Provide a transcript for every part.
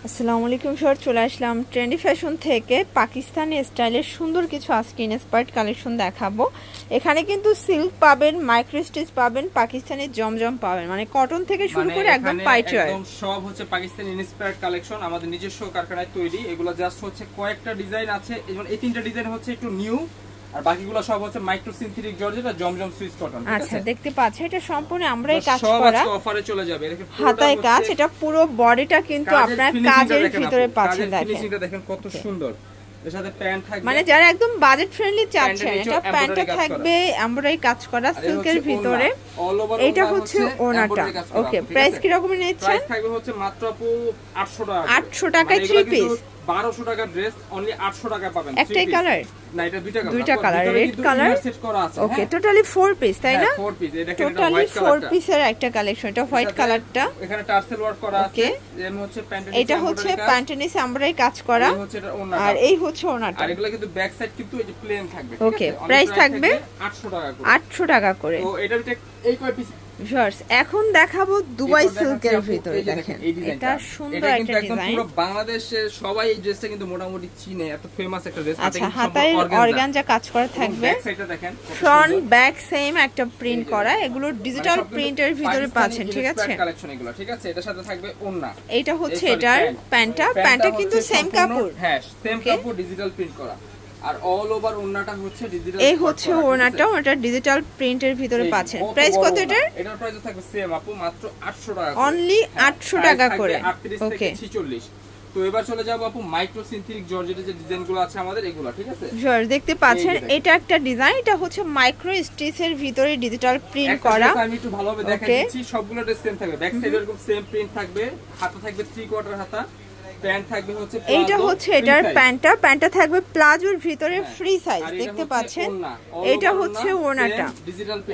আসসালামু আলাইকুম স্যার, চলে আসলাম ট্রেন্ডি ফ্যাশন থেকে পাকিস্তানি স্টাইলের সুন্দর কিছু আজকে ইন্সপায়ার্ড কালেকশন দেখাবো। এখানে কিন্তু সিল্ক পাবেন, মাইক্রো স্টিচ পাবেন, পাকিস্তানি জমজম পাবেন, মানে কটন থেকে শুরু করে একদম পাইটওয়্যার, একদম সব হচ্ছে পাকিস্তানি ইন্সপায়ার্ড কালেকশন। আমাদের নিজস্ব কারখানায় তৈরি। এগুলো জাস্ট হচ্ছে কয়েকটা ডিজাইন আছে, এবং এই তিনটা ডিজাইন হচ্ছে একটু নিউ, আর বাকিগুলো সব হচ্ছে মাইক্রো সিনথেটিক জর্জেট আর জমজম সুইস কটন। আচ্ছা, দেখতে পাচ্ছেন এটা সম্পূর্ণ আমরাই কাজ করা, সব অফারে চলে যাবে। হাতায় কাজ, এটা পুরো বডিটা কিন্তু আপনার কাজের ভিতরে পাচ্ছেন। দেখেন কত সুন্দর। এর সাথে প্যান্ট থাকবে, মানে যারা একদম বাজেট ফ্রেন্ডলি চাচ্ছেন, এটা প্যান্টটা থাকবে এমব্রয়ডারি কাজ করা সিল্কের ভিতরে। এটা হচ্ছে ওনাটা। ওকে, প্রাইস কি রকম নিচ্ছেন? প্রাইস থাকবে হচ্ছে মাত্র আপু 800 টাকা। 800 টাকায় 3 পিস, 1200 টাকা ড্রেস, অনলি 800 টাকা পাবেন। একটাই কালার না, এটা দুইটা কালার, রেড কালার সেট করা আছে। ওকে, টোটালি 4 পিস, তাই না? 4 পিস। এটা টোটালি 4 পিসের একটা কালেকশন। এটা হোয়াইট কালারটা, এখানে টার্সেল ওয়ার্ক করা আছে। এম হচ্ছে প্যান্টের, এটা হচ্ছে প্যান্টের নিচে এমব্রয়ডারি কাজ করা, আর এই হচ্ছে ওনাটা। আর এগুলো কিন্তু ব্যাক সাইড কিন্তু এই যে প্লেন থাকবে। ওকে, প্রাইস থাকবে 800 টাকা করে। 800 টাকা করে। তো এটা এই কয় পিস ভিউয়ার্স, এখন দেখাবো দুবাই সিল্কের ভিতরে। দেখেন এটা সুন্দর একটা ডিজাইন। পুরো বাংলাদেশের সবাই এই ড্রেসটা কিন্তু মোটামুটি চিনে, এত ফেমাস একটা ড্রেস। আচ্ছা, হাতায় অর্গানজা কাজ করা থাকবে, ব্যাক সাইডটা দেখেন, ফ্রন্ট ব্যাক সেম একটা প্রিন্ট করা। এগুলো ডিজিটাল প্রিন্টের ভিতরে পাচ্ছেন, ঠিক আছে? কালেকশন এগুলো, ঠিক আছে? এটার সাথে থাকবে ওন্না। এটা হচ্ছে এটার প্যান্টটা কিন্তু সেম কাপড়, হ্যাঁ সেম কাপড়, ডিজিটাল প্রিন্ট করা, আর অল ওভার ওন্নাটা হচ্ছে ডিজিটাল। এই হচ্ছে ওন্নাটা, ওটা ডিজিটাল প্রিন্টের ভিতরে পাচ্ছেন। প্রাইস কত এটার? এটার প্রাইস থাকবে সেম আপু, মাত্র 800 টাকা, অনলি 800 টাকা করে। 38 থেকে 46। তো এবার চলে যাব আপু মাইক্রো সিনথেটিক জর্জেটের যে ডিজাইনগুলো আছে আমাদের, এগুলো, ঠিক আছে? ভিউয়ার্স দেখতে পাচ্ছেন, এটা একটা ডিজাইন, এটা হচ্ছে মাইক্রো স্টিচের ভিতরে ডিজিটাল প্রিন্ট করা। আমি একটু ভালোভাবে দেখাই দিচ্ছি। সবগুলো ড্রেস সেম থাকবে, ব্যাক সাইডে এরকম সেম প্রিন্ট থাকবে, হাতা থাকবে 3/4 হাতা, প্যান্ট থাকবে হচ্ছে প্লাজো। এইটা হচ্ছে এটার প্যান্টটা থাকবে প্লাজোর ভিতরে ফ্রি সাইজ, দেখতে পাচ্ছেন? এটা হচ্ছে ওনাটা,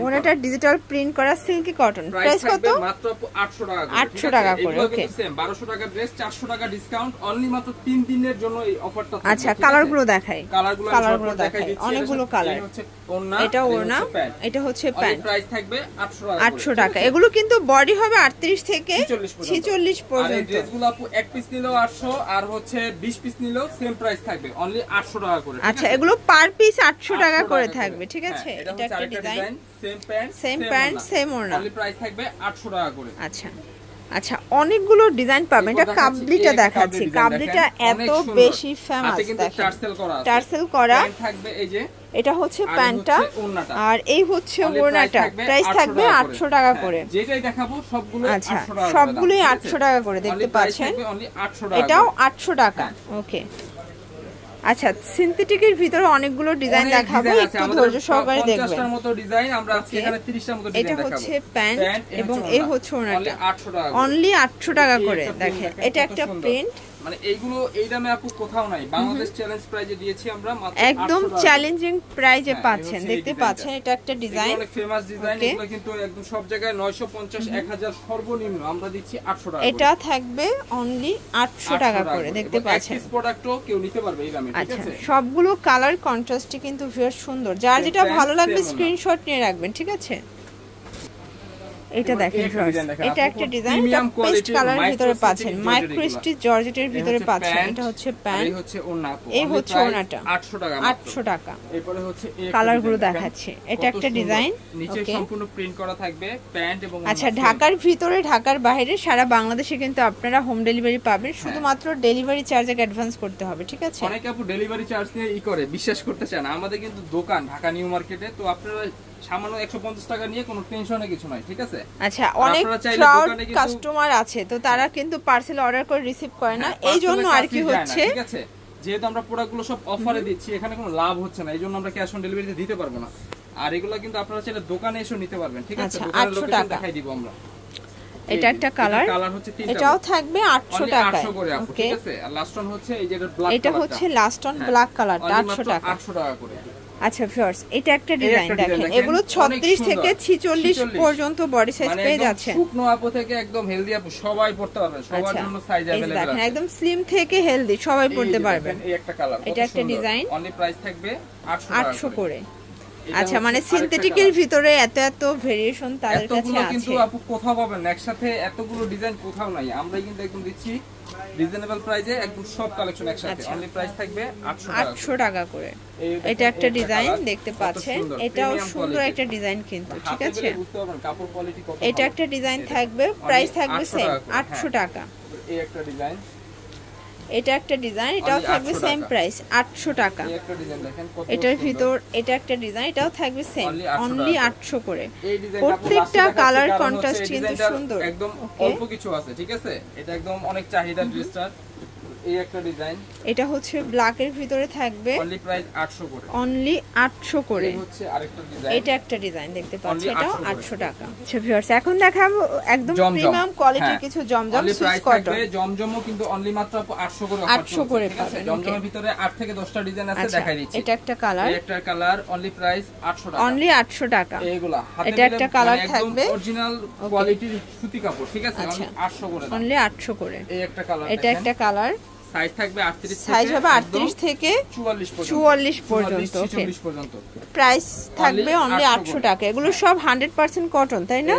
ওনাটা ডিজিটাল প্রিন্ট করা সিল্কি কটন। প্রাইস কত? মাত্র 800 টাকা করে। 800 টাকা করে। ওকে, সেম 1200 টাকা ড্রেস, 400 টাকা ডিসকাউন্ট, অনলি মাত্র 3 দিনের জন্য এই অফারটা থাকবে। আচ্ছা, কালারগুলো দেখাই, কালারগুলো দেখাই দিচ্ছি। অনেকগুলো কালার। এটা ওনা, এটা হচ্ছে প্যান্ট। প্রাইস থাকবে 800 টাকা। এগুলো কিন্তু বডি হবে 38 থেকে 46 পর্যন্ত। আর এই ড্রেসগুলো আপু এক পিস নিলেও 800, আর হচ্ছে 20 পিস নিলেও সেম প্রাইস থাকবে, অনলি 800 টাকা করে। আচ্ছা, এগুলো পার পিস 800 টাকা করে থাকবে, ঠিক আছে? এটা একটা ডিজাইন, সেম প্যান্ট সেম ওড়না, অনলি প্রাইস থাকবে 800 টাকা করে। আচ্ছা আচ্ছা, অনেকগুলো ডিজাইন পাবেন। এটা কাবলিটা দেখাচ্ছি, কাবলিটা এত বেশি ফেমাস। দেখেন টার্সেল করা থাকবে, এই যে এটা হচ্ছে প্যান্টটা, আর এই হচ্ছে ওড়নাটা। প্রাইস থাকবে 800 টাকা করে। যেটাই দেখাবো সবগুলো 800 টাকা, সবগুলোই 800 টাকা করে, দেখতে পাচ্ছেন? এটাও 800 টাকা। ওকে, আচ্ছা, সিনথেটিকের ভিতরে অনেকগুলো ডিজাইন দেখাবো, একটু ধৈর্য সহকারে দেখবেন। 50টার মতো ডিজাইন, আমরা আজকে এখানে 30টার মতো ডিজাইন দেখাবো। এটা হচ্ছে প্যান্ট এবং এই হচ্ছে ওনাটা, অনলি 800 টাকা করে। দেখেন এটা একটা প্রিন্ট, মানে এইগুলো এই দামে আপু কোথাও নাই, বাংলাদেশ চ্যালেঞ্জ প্রাইজে দিয়েছি আমরা, মাত্র একদম চ্যালেঞ্জিং প্রাইজে পাচ্ছেন। দেখতে পাচ্ছেন এটা একটা ডিজাইন, অনেক ফেমাস ডিজাইন। এগুলো কিন্তু একদম সব জায়গায় 950 1000 সর্বনিম্ন, আমরা দিচ্ছি 800 টাকা। এটা থাকবে অনলি 800 টাকা করে, দেখতে পাচ্ছেন? এই প্রোডাক্টও কেউ নিতে পারবে এই দামে, ঠিক আছে? সবগুলো কালার কন্ট্রাস্টে কিন্তু বেশ সুন্দর। যার যেটা ভালো লাগবে স্ক্রিনশট নিয়ে রাখবেন, ঠিক আছে? এটা দেখেন, এটা একটা ডিজাইন, পেস্ট কালারের ভিতরে পাচ্ছেন, মাইক্রো স্টিচ জর্জেটের ভিতরে পাচ্ছেন। এটা হচ্ছে প্যান্ট, এই হচ্ছে ওনাটা, 800 টাকা। এরপরে হচ্ছে কালারগুলো দেখাচ্ছি। এটা একটা ডিজাইন, নিচে সম্পূর্ণ প্রিন্ট করা থাকবে, প্যান্ট এবং আচ্ছা, ঢাকার ভিতরে ঢাকার বাইরে সারা বাংলাদেশে কিন্তু আপনারা হোম ডেলিভারি পাবেন। শুধুমাত্র ডেলিভারি চার্জ আগে অ্যাডভান্স করতে হবে, ঠিক আছে? অনেকে আপু ডেলিভারি চার্জ নিয়ে করে বিশ্বাস করতে চান। আমাদের কিন্তু দোকান ঢাকা নিউ মার্কেটে, তো আপনারা সামান্য 150 টাকা নিয়ে কোনো টেনশনের কিছু নাই, ঠিক আছে? আচ্ছা, অনেক ক্রাউড কাস্টমার আছে, তো তারা কিন্তু পার্সেল অর্ডার করে রিসিভ করে না, এই জন্য আর কি হচ্ছে, ঠিক আছে? যেহেতু আমরা প্রোডাক্টগুলো সব অফারে দিচ্ছি, এখানে কোনো লাভ হচ্ছে না, এই জন্য আমরা ক্যাশ অন ডেলিভারিতে দিতে পারবো না। আর এগুলো কিন্তু আপনারা চাইলে দোকানে এসে নিতে পারবেন, ঠিক আছে? দোকানের লোকেশন দেখাই দিব আমরা। এটা একটা কালার, হচ্ছে তিনটা, এটাও থাকবে 800 টাকা। ওকে, ঠিক আছে? আর লাস্ট ওয়ান হচ্ছে এই যে ব্ল্যাক, এটা হচ্ছে লাস্ট ওয়ান ব্ল্যাক কালারটা, 800 টাকা। 800 টাকা করে। আচ্ছা ভিউয়ার্স, এটা একটা ডিজাইন দেখেন, এগুলো 36 থেকে 46 পর্যন্ত বডি সাইজ পেয়ে যাচ্ছে। শুকনো আপু থেকে একদম হেলদি আপু সবাই পড়তে পারবে, সবার জন্য সাইজ अवेलेबल আছে। দেখেন একদম স্লিম থেকে হেলদি সবাই পড়তে পারবেন। এই একটা কালার, এটা একটা ডিজাইন, অনলি প্রাইস থাকবে 800 করে। আচ্ছা মানে সিনথেটিকের ভিতরে এত এত ভেরিয়েশন তাদের কাছে আছে কিন্তু আপু কোথাও পাবেন না, একসাথে এতগুলো ডিজাইন কোথাও নাই। আমরা কিন্তু একদম দিচ্ছি রিজনেবল প্রাইসে একদম সব কালেকশন একসাথে। অনলি প্রাইস থাকবে 800 টাকা করে। এটা একটা ডিজাইন দেখতে পাচ্ছেন, এটাও সুন্দর একটা ডিজাইন কিন্তু, ঠিক আছে? বুঝতে পারবেন কাপড় কোয়ালিটি কত। এটা একটা ডিজাইন থাকবে, প্রাইস থাকবে সেম 800 টাকা। এই একটা ডিজাইন, এটা একটা ডিজাইন, এটাও থাকবে সেম প্রাইস 800 টাকা। এই একটা ডিজাইন দেখেন কত এটার ভিতর এটা একটা ডিজাইন, এটাও থাকবে সেম অনলি 800 করে। এই ডিজাইনটা প্রত্যেকটা কালার কন্ট্রাস্ট কিন্তু সুন্দর, একদম অল্প কিছু আছে, ঠিক আছে? এটা একদম অনেক চাহিদা ড্রেসটা। এই একটা ডিজাইন, এটা হচ্ছে ব্ল্যাক এর ভিতরে থাকবে, অনলি প্রাইস 800 করে, অনলি 800 করে। এই হচ্ছে আরেকটা ডিজাইন, এটা একটা ডিজাইন দেখতে পাচ্ছেন, এটাও 800 টাকা। আচ্ছা ভিউয়ার্স, এখন দেখাবো একদম প্রিমিয়াম কোয়ালিটির কিছু জমজম সুইস কটন। জমজমও কিন্তু অনলি মাত্র 800 করে, 800 করে পাবেন। জমজমের ভিতরে 8 থেকে 10টা ডিজাইন আছে, দেখাই দিচ্ছি। এটা একটা কালার, এই একটা কালার, অনলি প্রাইস 800 টাকা, অনলি 800 টাকা। এইগুলা হাতে এটা একটা কালার থাকবে, অরিজিনাল কোয়ালিটির সুতি কাপড়, ঠিক আছে? অনলি 800 করে, অনলি 800 করে। এই একটা কালার, এটা একটা কালার, সাইজ থাকবে 38 থেকে, সাইজ হবে 38 থেকে 44 পর্যন্ত, ওকে। প্রাইস থাকবে অনলি 800 টাকা। এগুলো সব 100% কটন, তাই না?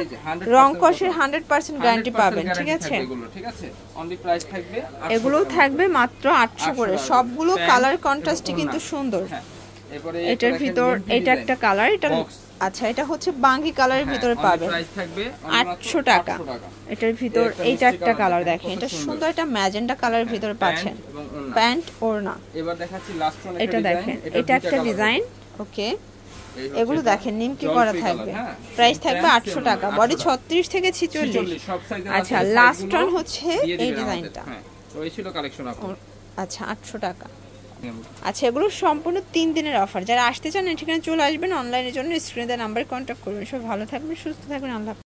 রং কষের 100% গ্যারান্টি পাবেন, ঠিক আছে? এগুলো ঠিক আছে, অনলি প্রাইস থাকবে 800। এগুলো থাকবে মাত্র 800 করে। সবগুলো কালার কন্ট্রাস্টই কিন্তু সুন্দর। এরপরে এটার ভিতর এটা একটা কালার, এটা আচ্ছা এটা হচ্ছে বাঙ্গি কালারের ভিতরে পাবেন, 800 টাকা। এটার ভিতর এইটা একটা কালার দেখেন, এটা সুন্দর একটা ম্যাজেন্ডা কালারের ভিতরে পাচ্ছেন, প্যান্ট ওড়না। এবার দেখাচ্ছি লাস্ট ওয়ান, এটা দেখেন, এটা একটা ডিজাইন, ওকে। এগুলো দেখেন নিমকি করা থাকবে, প্রাইস থাকবে 800 টাকা। বডি 36 থেকে 46 সব সাইজ আছে। আচ্ছা লাস্ট ওয়ান হচ্ছে এই ডিজাইনটা, তো এই ছিল কালেকশন আপনার। আচ্ছা 800 টাকা। আচ্ছা এগুলো সম্পূর্ণ 3 দিনের অফার। যারা আসতে চান এখানে চলে আসবেন, অনলাইনের জন্য স্ক্রিনে দেওয়া নাম্বারে কন্ট্যাক্ট করবেন। সব ভালো থাকবেন, সুস্থ থাকবেন, আল্লাহ।